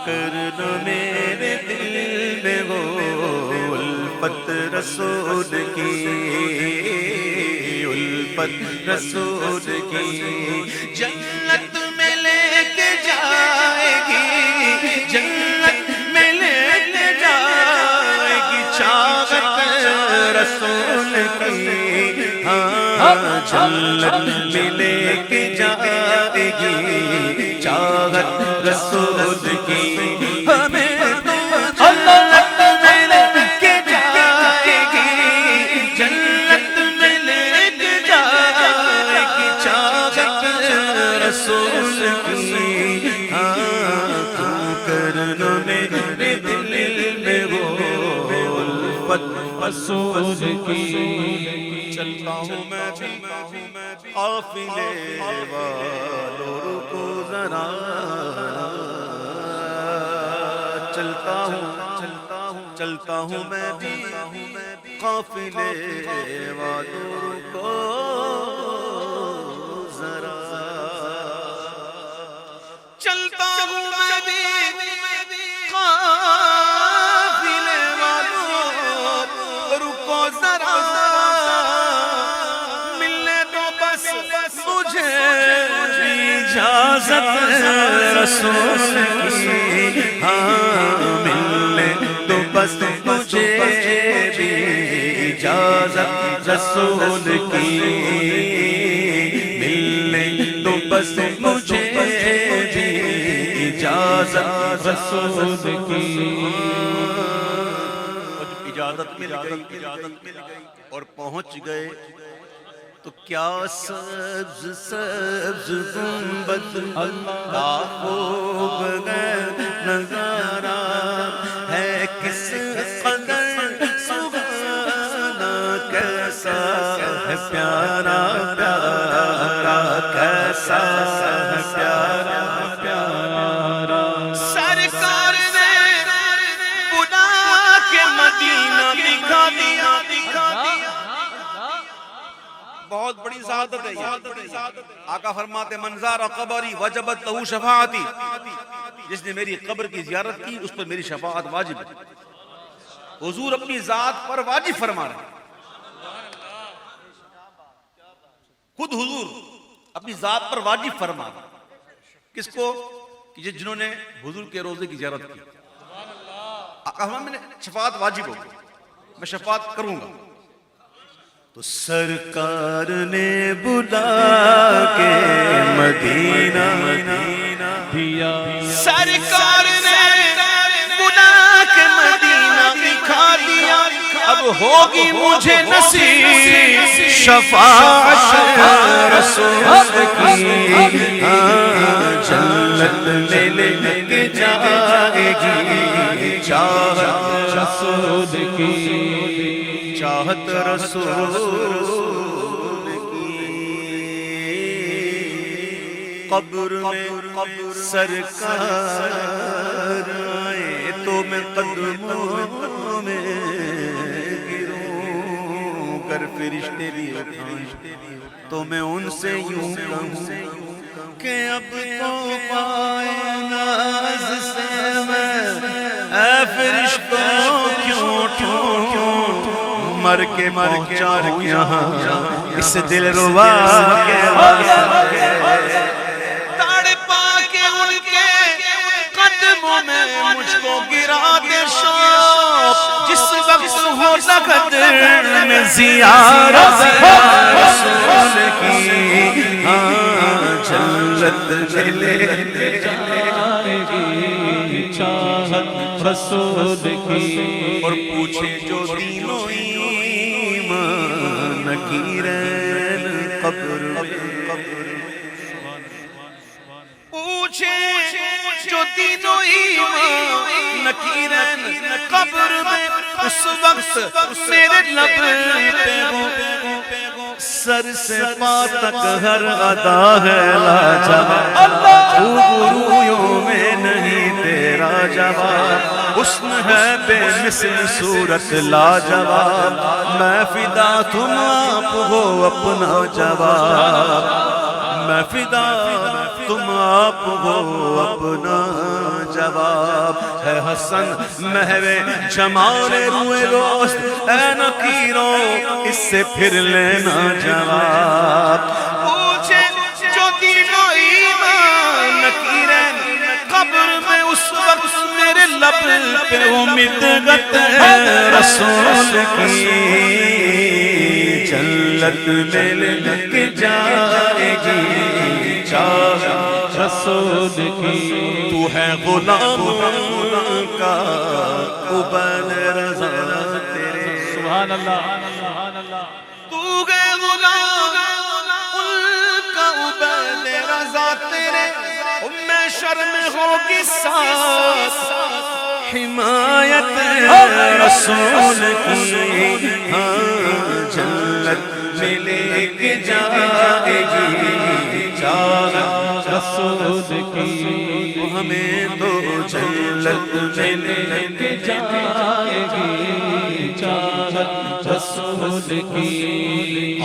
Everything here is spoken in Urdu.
کرنا میرے دل میں وہ الفت رسول کی، الفت رسول کی جنت میں لے کے جائے گی، جنت میں لے کے جائے گی چاہت رسول کی، ہاں جنت میں لے کے جائے گی چاہت رسول کی، ہمیں تو جنت میں لے کے جائے گی، جنت میں لے کے جائے گی چاہت رسول کی، ہاں تو کرنا میرے دل میں وہ الفت رسول کی۔ چلتا ہوں میں بھی قافلے والوں رکو ذرا، چلتا ہوں میں بھی قافلے والوں رکو ذرا، چلتا ہوں میں بھی قافلے والوں رکو ذرا، ملنے دو بس مجھے بھی اجازت رسول کی، ہاں ملنے دو بس مجھے بھی اجازت رسول کی، ملنے دو بس مجھے بھی اجازت رسول کی۔ اجازت مل گئی اور پہنچ گئے تو کیا سبز سبز گنبد کا خوب نظارہ ہے، کس قدر سبحانہ کیسا ہے پیارا پیارا، کیسا ہے پیارا پیارا، سرکار نے بلا کے مدینہ دکھا دیا، بہت بڑی سعادت ہے یہ۔ آقا فرماتے منظار قبری وجبت لہو شفاعتی، جس نے میری قبر کی زیارت کی اس پر میری شفاعت واجب ہے۔ حضور اپنی ذات پر واجب فرما رہے ہیں، خود حضور اپنی ذات پر واجب فرما رہے ہیں، کس کو؟ کہ جنہوں نے حضور کے روضے کی زیارت کی۔ آقا فرماتے میں نے شفاعت واجب ہوگی، میں شفاعت کروں گا۔ تو سرکار نے بلا کے مدینہ دیا، سرکار نے بلا کے مدینہ دکھا دیا، اب ہوگی مجھے نصیب شفاعت رسول کی، ہاں جنت میں لے کے جائے گی چاہت رسول کی، چاہت رسول کی۔ قبر میں سرکار آئے تو میں قدموں میں گروں، کر فرشتے بھی اٹھائیں تو میں ان سے یوں کہوں کہ اب تو پائے ناز سے میں اے فرشتوں کیوں ٹھوں، مر کے پہنچا یہاں اس دل ربا کے تڑپا کے ان کے قدموں میں مجھ کو گرا دے شوق، جس وقت ہو قدر میں زیارت رسول کی، ہاں جنت میں لے جائے گی چاہت رسول کی۔ اور پوچھے جو دینوں نکیرین قبر میں، پوچھے جو دینوں ایمان نکیرین قبر میں، اس وقت میرے لب پہ وہ سر سے پا تک ہر ادا ہے لاجواب، خوبرویوں میں نہیں تیرا جواب، حسن ہے بے مثل صورت لاجواب، میں فدا تم آپ ہو اپنا جواب، میں فدا تم آپ ہو اپنا جواب ہے حسن محو جمال روئے دوست اے نکیروں اس سے پھر لینا جواب پوچھے جو دین و ایمان نکیرین قبر میں اس وقت میرے لب پہ امید ہے رسول کی جنت میں لگ جائے گی چاہ رسول کی تو ہے غلام کا عبید رضا تیرے سبحان اللہ تو ہے غلام ان کا عبید رضا تیرے میں شرم ہوگی ساتھ حمایت رسول کی جنت میں لے کے جائے گی چاہ رسول کی ہمیں تو جنت میں لے کے جائے گی چاہت رسول کی